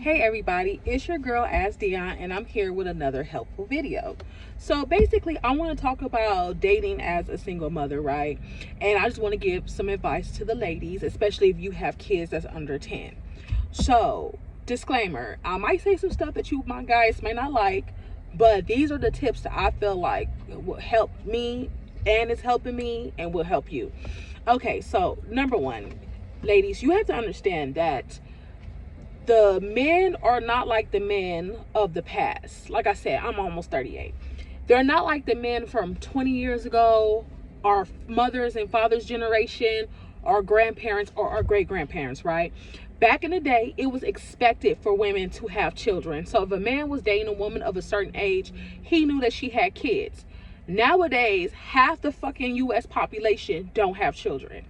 Hey everybody, it's your girl As Dion, and I'm here with another helpful video. So basically, I want to talk about dating as a single mother, right? And I just want to give some advice to the ladies, especially if you have kids that's under 10. So, disclaimer, I might say some stuff that you my guys may not like, but these are the tips that I feel like will help me and is helping me and will help you. Okay, so number one, ladies, you have to understand that the men are not like the men of the past. Like I said, I'm almost 38. They're not like the men from 20 years ago, our mothers and fathers generation, our grandparents or our great grandparents, right? Back in the day, it was expected for women to have children. So if a man was dating a woman of a certain age, he knew that she had kids. Nowadays, half the fucking US population don't have children.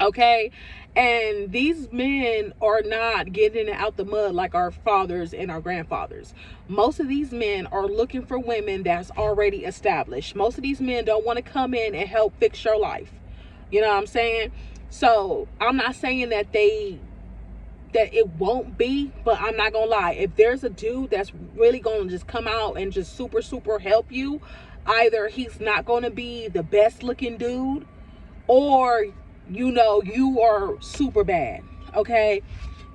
Okay, and these men are not getting it out the mud like our fathers and our grandfathers. Most of these men are looking for women that's already established. Most of these men don't want to come in and help fix your life. You know what I'm saying? So I'm not saying that it won't be, but I'm not gonna lie, if there's a dude that's really gonna just come out and just super help you, either he's not gonna be the best looking dude, or you are super bad. Okay,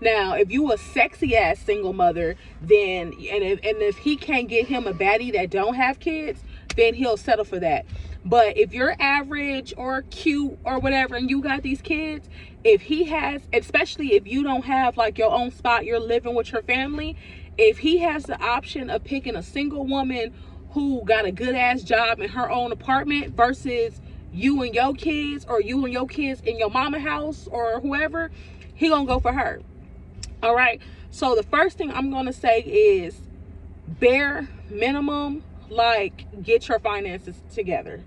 now if you a sexy ass single mother, then if he can't get him a baddie that don't have kids, then he'll settle for that. But if you're average or cute or whatever and you got these kids, if he has, especially if you don't have like your own spot, you're living with your family, if he has the option of picking a single woman who got a good ass job in her own apartment versus you and your kids, or you and your kids in your mama house or whoever, he gonna go for her. All right, so the first thing I'm gonna say is bare minimum, like, get your finances together.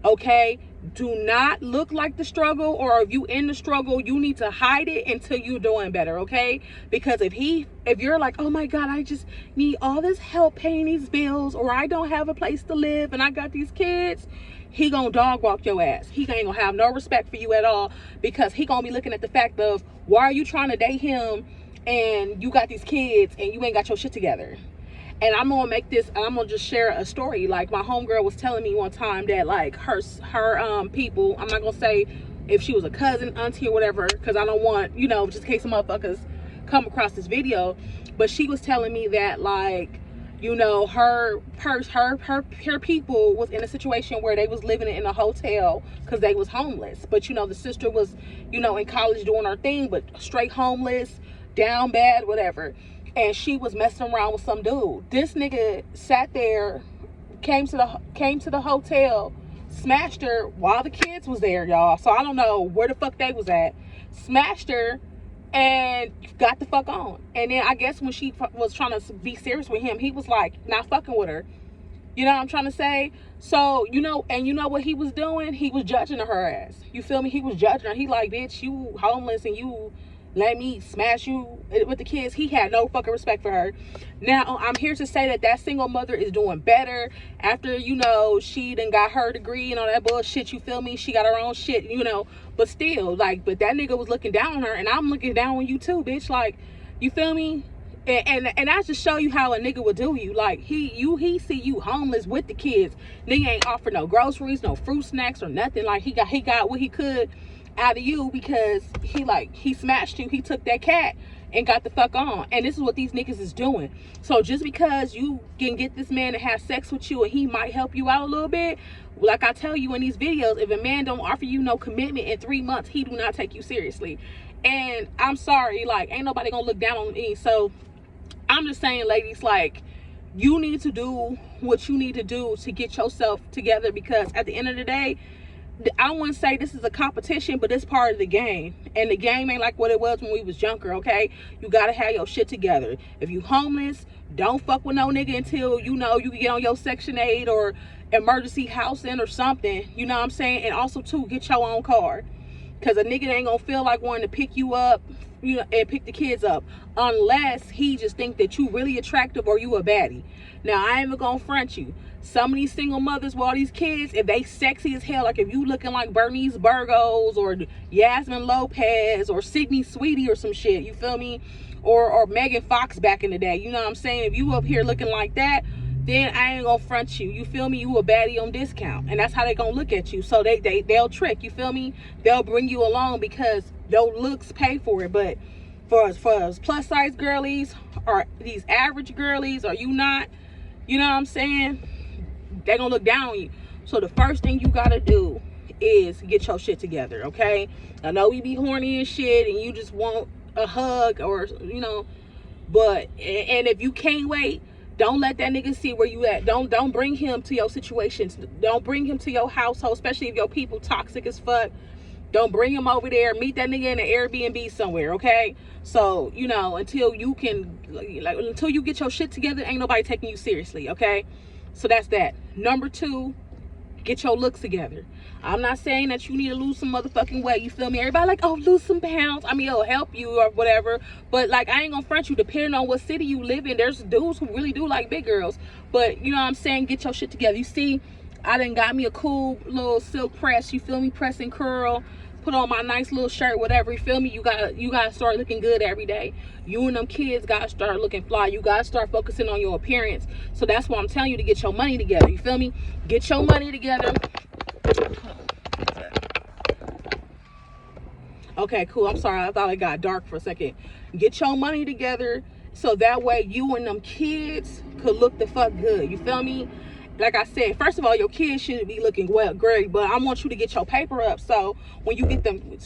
Okay, do not look like the struggle, or if you in the struggle, you need to hide it until you're doing better. Okay, because if you're like, oh my god, I just need all this help paying these bills, or I don't have a place to live and I got these kids, he gonna dog walk your ass. He ain't gonna have no respect for you at all, because he gonna be looking at the fact of, why are you trying to date him and you got these kids and you ain't got your shit together? And I'm gonna just share a story. Like, my homegirl was telling me one time that, like, her people, I'm not gonna say if she was a cousin, auntie, or whatever, because I don't want, just in case some motherfuckers come across this video, but she was telling me that, like, her people was in a situation where they was living in a hotel because they was homeless. But the sister was in college doing her thing, but straight homeless, down bad, whatever. And she was messing around with some dude. This nigga sat there, came to the hotel, smashed her while the kids was there, y'all. So I don't know where the fuck they was at. Smashed her and got the fuck on. And then I guess when she was trying to be serious with him, he was like, not fucking with her. You know what I'm trying to say? So, and you know what he was doing? He was judging her ass. You feel me? He was judging her. He like, bitch, you homeless and you let me smash you with the kids. He had no fucking respect for her. Now, I'm here to say that single mother is doing better after, she done got her degree and all that bullshit. You feel me? She got her own shit, but still, like, but that nigga was looking down on her, and I'm looking down on you too, bitch. Like, you feel me? And I just show you how a nigga would do you. Like, he see you homeless with the kids. Nigga ain't offer no groceries, no fruit snacks or nothing. Like, he got what he could out of you because he smashed you. He took that cat and got the fuck on. And this is what these niggas is doing. So just because you can get this man to have sex with you and he might help you out a little bit, like I tell you in these videos, if a man don't offer you no commitment in 3 months, he do not take you seriously. And I'm sorry, like, ain't nobody gonna look down on me. So I'm just saying, ladies, like, you need to do what you need to do to get yourself together, because at the end of the day, I wouldn't say this is a competition, but it's part of the game. And the game ain't like what it was when we was younger, okay? You gotta have your shit together. If you homeless, don't fuck with no nigga until you can get on your Section 8 or emergency housing or something. You know what I'm saying? And also, too, get your own car. Because a nigga ain't gonna feel like wanting to pick you up, you know, and pick the kids up, unless he just think that you really attractive or you a baddie. Now, I ain't even gonna front you. Some of these single mothers with all these kids, if they sexy as hell, like if you looking like Bernice Burgos or Yasmin Lopez or Sydney Sweetie or some shit, you feel me? Or Megan Fox back in the day, you know what I'm saying? If you up here looking like that, then I ain't gonna front you. You feel me? You a baddie on discount. And that's how they gonna look at you. So they'll trick, you feel me? They'll bring you along because those looks pay for it. But for us plus size girlies or these average girlies, or you not, you know what I'm saying? They gonna look down on you. So the first thing you gotta do is get your shit together, okay? I know we be horny and shit and you just want a hug or, you know, but, and if you can't wait, don't let that nigga see where you at. Don't bring him to your situations. Don't bring him to your household, especially if your people toxic as fuck. Don't bring him over there. Meet that nigga in an Airbnb somewhere, okay? So, you know, until you can, like, until you get your shit together, ain't nobody taking you seriously, okay? So that's that. Number 2, get your looks together. I'm not saying that you need to lose some motherfucking weight, you feel me? Everybody like, oh, lose some pounds. I mean, it'll help you or whatever. But, like, I ain't gonna front you. Depending on what city you live in, there's dudes who really do like big girls. But, you know what I'm saying? Get your shit together. You see, I done got me a cool little silk press, you feel me? Press and curl. Put on my nice little shirt, whatever, you feel me? You gotta start looking good every day. You and them kids gotta start looking fly. You gotta start focusing on your appearance. So that's why I'm telling you to get your money together, you feel me? Get your money together. Okay, cool. I'm sorry, I thought it got dark for a second. Get your money together so that way you and them kids could look the fuck good, you feel me? Like I said, first of all, your kids should be looking well, great, but I want you to get your paper up. So when you get them,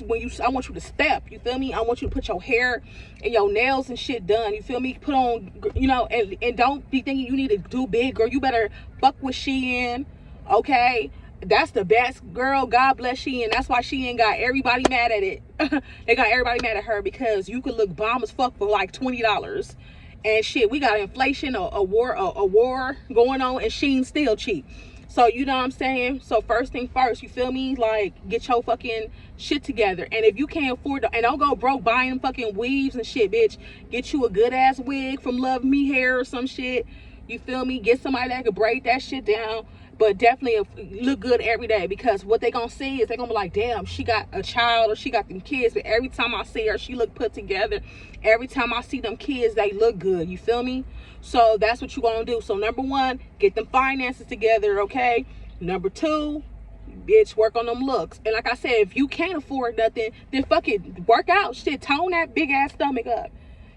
I want you to step, you feel me? I want you to put your hair and your nails and shit done, you feel me? Put on, you know, and don't be thinking you need to do big, girl. You better fuck with Shein, okay? That's the best, girl. God bless Shein. That's why Shein got everybody mad at it. They got everybody mad at her because you could look bomb as fuck for like $20. And shit, we got inflation, a war going on, and Shein still cheap. So, you know what I'm saying? So, first thing first, you feel me? Like, get your fucking shit together. And if you can't afford to, and don't go broke buying fucking weaves and shit, bitch. Get you a good-ass wig from Love Me Hair or some shit. You feel me? Get somebody that could braid that shit down. But definitely look good every day, because what they gonna see is they gonna be like, damn, she got a child or she got them kids. But every time I see her, she look put together. Every time I see them kids, they look good. You feel me? So that's what you gonna do. So number 1, get them finances together, okay? Number 2, bitch, work on them looks. And like I said, if you can't afford nothing, then fuck it, work out. Shit, tone that big ass stomach up.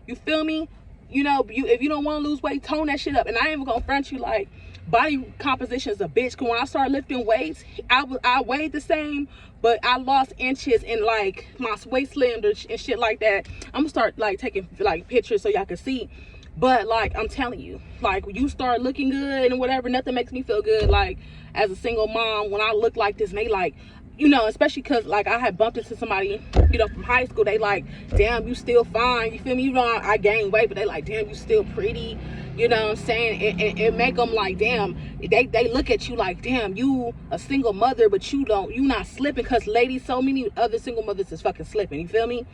You feel me? You know, if you don't want to lose weight, tone that shit up. And I ain't even gonna front you, like, body composition is a bitch. Cause when I started lifting weights, I weighed the same, but I lost inches in like my waist slender and shit like that. I'm gonna start like taking like pictures so y'all can see. But like, I'm telling you, like, when you start looking good and whatever, nothing makes me feel good. Like, as a single mom, when I look like this, and they like, you know, especially because like I had bumped into somebody, you know, from high school. They like, damn, you still fine. You feel me? You know, I gained weight, but they like, damn, you still pretty. You know what I'm saying? It make them like, damn, they look at you like, damn, you a single mother, but you not slipping. Because ladies, so many other single mothers is fucking slipping. You feel me?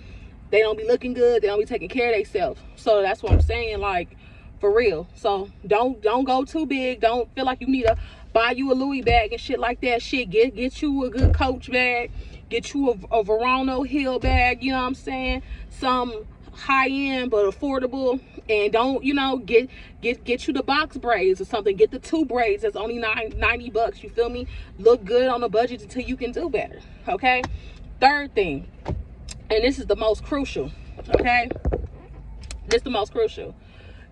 They don't be looking good. They don't be taking care of themselves. So that's what I'm saying, like, for real. So don't go too big. Don't feel like you need to buy you a Louis bag and shit like that. Shit, get you a good Coach bag. Get you a Verano Hill bag. You know what I'm saying? Some high-end but affordable. And don't, you know, get you the box braids or something. Get the 2 braids that's only $90. You feel me? Look good on the budget until you can do better. Okay? Third thing, and this is the most crucial, okay? This is the most crucial.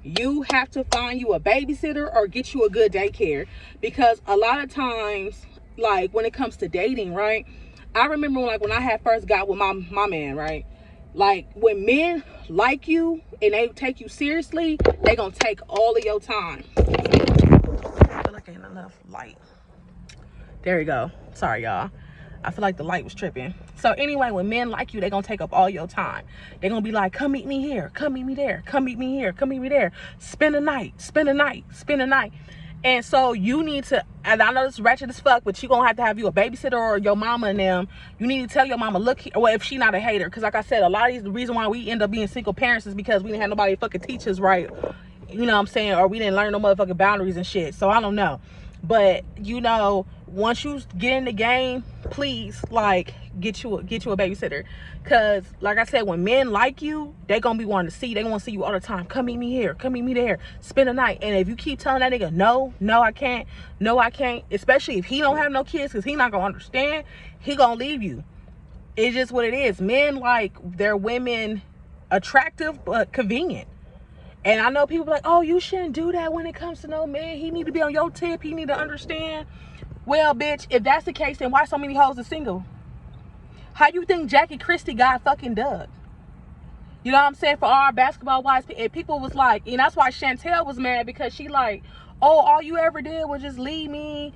You have to find you a babysitter or get you a good daycare. Because a lot of times, like, when it comes to dating, right? I remember when I had first got with my man, right? Like, when men like you and they take you seriously, they gonna take all of your time. I feel like ain't enough light. There we go. Sorry, y'all. I feel like the light was tripping. So anyway, when men like you, they gonna take up all your time. They're gonna be like, come meet me here, come meet me there, come meet me here, come meet me there. Spend a night, spend a night, spend a night. And so you need to, and I know this is ratchet as fuck, but you gonna have you a babysitter or your mama and them. You need to tell your mama, look, well, if she not a hater, because like I said, a lot of these, the reason why we end up being single parents is because we didn't have nobody fucking teach us right. You know what I'm saying? Or we didn't learn no motherfucking boundaries and shit. So I don't know. But, you know, once you get in the game, please, like, get you a babysitter. Because, like I said, when men like you, they going to be wanting to see you. They want to see you all the time. Come meet me here. Come meet me there. Spend the night. And if you keep telling that nigga, no, I can't. No, I can't. Especially if he don't have no kids, because he not going to understand. He going to leave you. It's just what it is. Men like their women attractive, but convenient. And I know people like, oh, you shouldn't do that when it comes to no man. He need to be on your tip. He need to understand. Well, bitch, if that's the case, then why so many hoes are single? How you think Jackie Christie got fucking dug? You know what I'm saying? For all our basketball wives, and people was like, and that's why Chantel was mad, because she like, oh, all you ever did was just leave me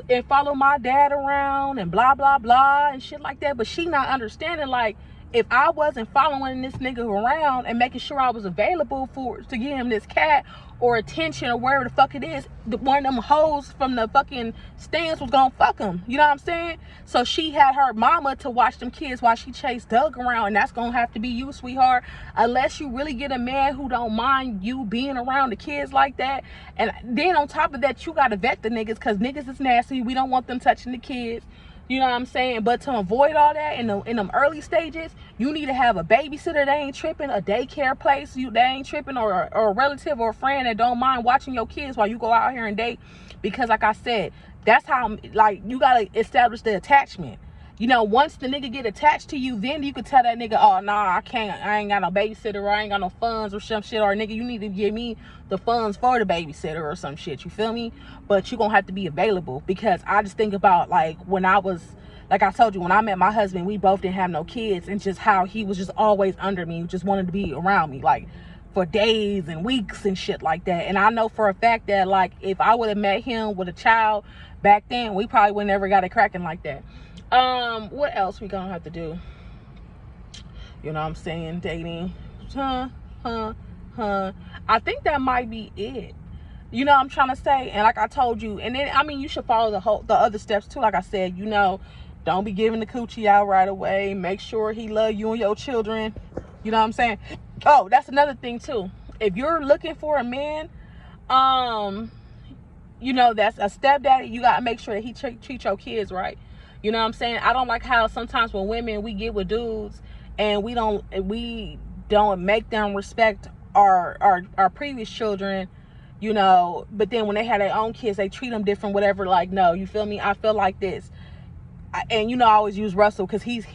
and follow my dad around and blah, blah, blah and shit like that. But she not understanding, like, if I wasn't following this nigga around and making sure I was available to give him this cat or attention or wherever the fuck it is, one of them hoes from the fucking stands was gonna fuck him. You know what I'm saying? So she had her mama to watch them kids while she chased Doug around, and that's gonna have to be you, sweetheart, unless you really get a man who don't mind you being around the kids like that. And then on top of that, you gotta vet the niggas, because niggas is nasty. We don't want them touching the kids. You know what I'm saying? But to avoid all that in them early stages, you need to have a babysitter that ain't tripping, a daycare place that ain't tripping, or a relative or a friend that don't mind watching your kids while you go out here and date. Because like I said, that's how, like, you got to establish the attachment. You know, once the nigga get attached to you, then you can tell that nigga, oh, nah, I can't. I ain't got no babysitter, or I ain't got no funds or some shit. Or, nigga, you need to give me the funds for the babysitter or some shit. You feel me? But you going to have to be available. Because I just think about, like, when I was, like I told you, when I met my husband, we both didn't have no kids. And just how he was just always under me. Just wanted to be around me, like, for days and weeks and shit like that. And I know for a fact that, like, if I would have met him with a child back then, we probably would never got it cracking like that. What else we gonna have to do? You know what I'm saying? Dating. I think that might be it. You know what I'm trying to say? And like I told you, and then, I mean, you should follow the other steps too. Like I said, you know, don't be giving the coochie out right away. Make sure he love you and your children. You know what I'm saying? Oh, that's another thing too. If you're looking for a man, you know, that's a stepdaddy, you gotta make sure that he treat your kids right. You know what I'm saying? I don't like how sometimes when women, we get with dudes and we don't make them respect our previous children, you know, but then when they have their own kids, they treat them different, whatever. Like, no, you feel me? I feel like this. And, you know, I always use Russell because he's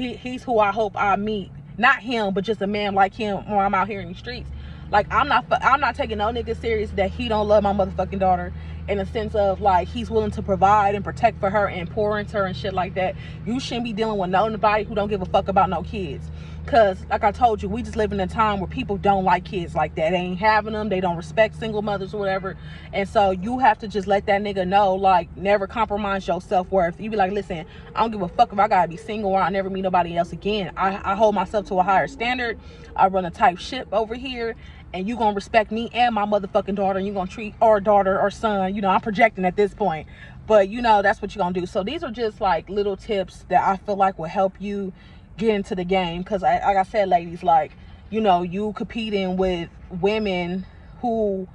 who I hope I meet. Not him, but just a man like him when I'm out here in the streets. Like, I'm not taking no nigga serious that he don't love my motherfucking daughter, in a sense of, like, he's willing to provide and protect for her and pour into her and shit like that. You shouldn't be dealing with nobody who don't give a fuck about no kids. Because, like I told you, we just live in a time where people don't like kids like that. They ain't having them. They don't respect single mothers or whatever. And so you have to just let that nigga know, like, never compromise your self-worth. You be like, listen, I don't give a fuck if I gotta be single or I never meet nobody else again. I hold myself to a higher standard. I run a type ship over here. And you gonna respect me and my motherfucking daughter. And you gonna treat our daughter or son. You know, I'm projecting at this point. But, you know, that's what you're gonna do. So these are just, like, little tips that I feel like will help you get into the game. Because like I said, ladies, like, you know, you competing with women who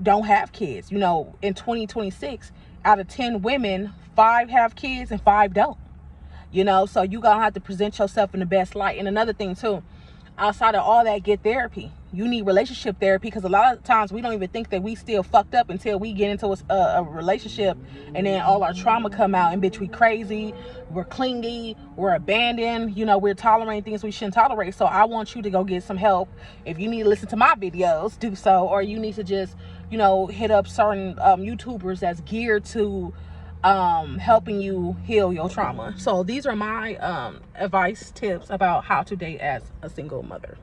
don't have kids. You know, in 2026, out of 10 women, 5 have kids and 5 don't. You know, so you gonna have to present yourself in the best light. And another thing too, outside of all that, get therapy. You need relationship therapy, because a lot of times we don't even think that we still fucked up until we get into a relationship, and then all our trauma come out, and bitch, we crazy, we're clingy, we're abandoned, you know, we're tolerating things we shouldn't tolerate. So I want you to go get some help. If you need to listen to my videos, do so, or you need to just, you know, hit up certain YouTubers that's geared to helping you heal your trauma. So these are my advice tips about how to date as a single mother.